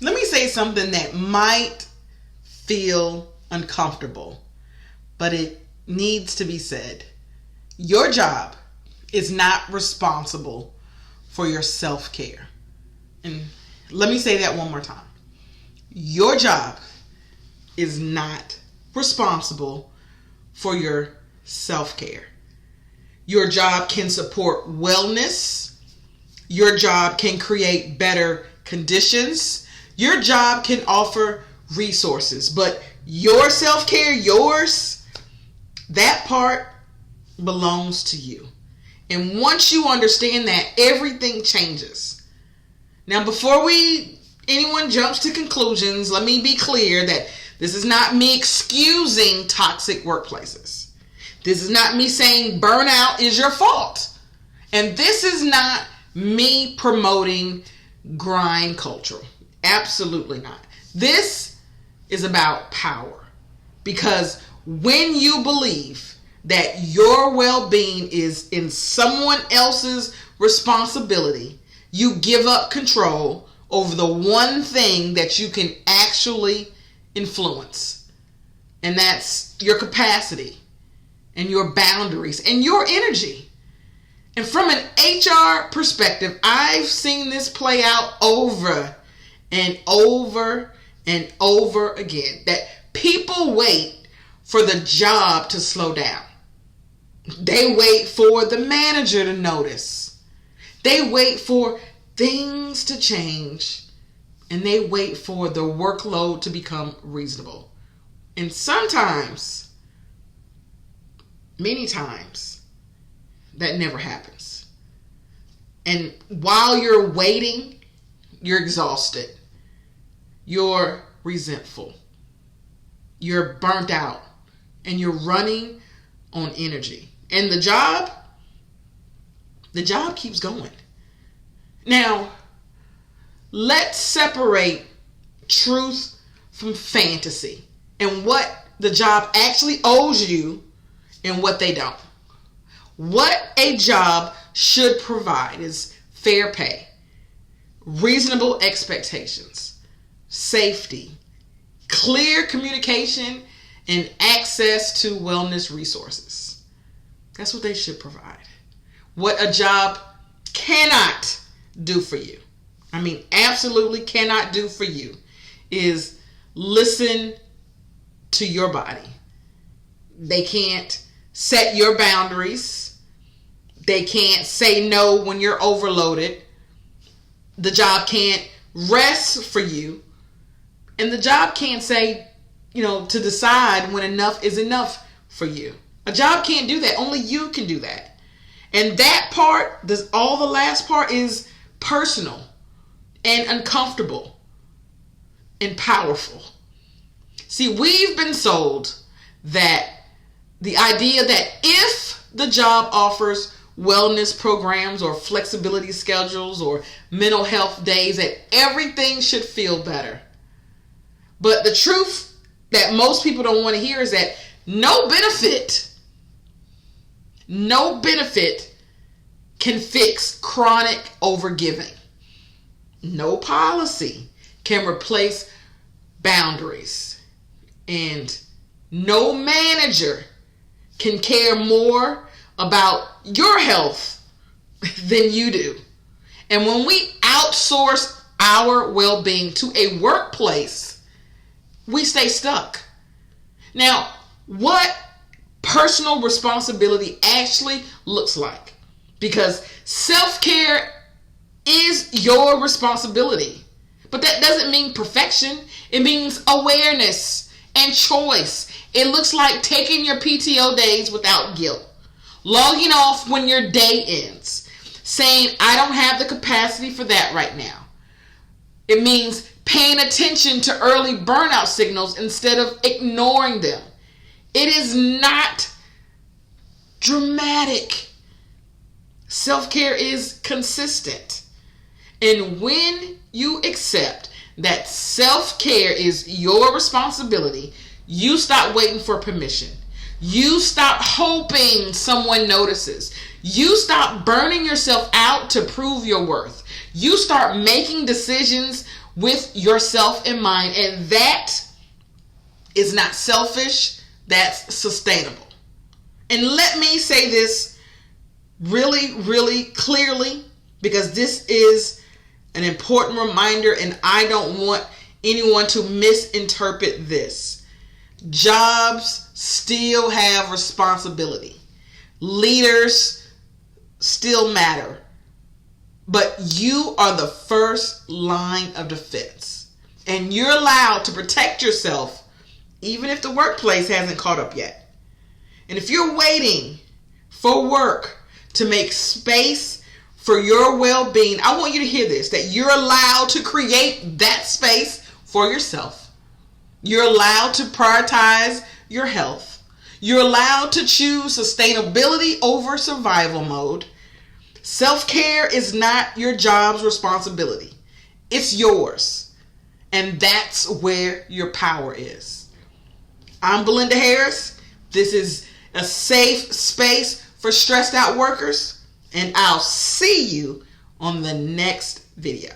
Let me say something that might feel uncomfortable, but it needs to be said. Your job is not responsible for your self-care. And let me say that one more time. Your job is not responsible for your self-care. Your job can support wellness. Your job can create better conditions. Your job can offer resources. But your self-care, that part belongs to you. And once you understand that, everything changes. Now, before anyone jumps to conclusions, let me be clear that this is not me excusing toxic workplaces. This is not me saying burnout is your fault. And this is not me promoting grind culture. Absolutely not. This is about power. Because when you believe that your well-being is in someone else's responsibility, you give up control over the one thing that you can actually influence. And that's your capacity and your boundaries and your energy. And from an HR perspective, I've seen this play out over and over and over again. That people wait for the job to slow down. They wait for the manager to notice. They wait for things to change. And they wait for the workload to become reasonable. And sometimes, many times, that never happens. And while you're waiting, you're exhausted. You're resentful. You're burnt out. And you're running on energy. And the job keeps going. Now, let's separate truth from fantasy and what the job actually owes you and what they don't. What a job should provide is fair pay, reasonable expectations, safety, clear communication, and access to wellness resources. That's what they should provide. What a job cannot do for you, absolutely cannot do for you, is listen to your body. They can't set your boundaries. They can't say no when you're overloaded. The job can't rest for you. And the job can't say, to decide when enough is enough for you. A job can't do that. Only you can do that. And that part, all the last part is personal and uncomfortable and powerful. See, we've been sold that the idea that if the job offers wellness programs or flexibility schedules or mental health days, that everything should feel better. But the truth that most people don't want to hear is that no benefit can fix chronic overgiving. No policy can replace boundaries. And no manager can care more about your health than you do. And when we outsource our well-being to a workplace, we stay stuck. Now, what personal responsibility actually looks like? Because self-care is your responsibility. But that doesn't mean perfection. It means awareness and choice. It looks like taking your PTO days without guilt. Logging off when your day ends. Saying, I don't have the capacity for that right now. It means paying attention to early burnout signals instead of ignoring them. It is not dramatic. Self-care is consistent. And when you accept that self-care is your responsibility, you stop waiting for permission. You stop hoping someone notices. You stop burning yourself out to prove your worth. You start making decisions with yourself in mind. And that is not selfish. That's sustainable. And let me say this really, really clearly, because this is an important reminder and I don't want anyone to misinterpret this. Jobs still have responsibility. Leaders still matter. But you are the first line of defense. And you're allowed to protect yourself even if the workplace hasn't caught up yet. And if you're waiting for work to make space for your well-being, I want you to hear this, that you're allowed to create that space for yourself. You're allowed to prioritize your health. You're allowed to choose sustainability over survival mode. Self-care is not your job's responsibility. It's yours. And that's where your power is. I'm Belinda Harris. This is a safe space for stressed out workers. And I'll see you on the next video.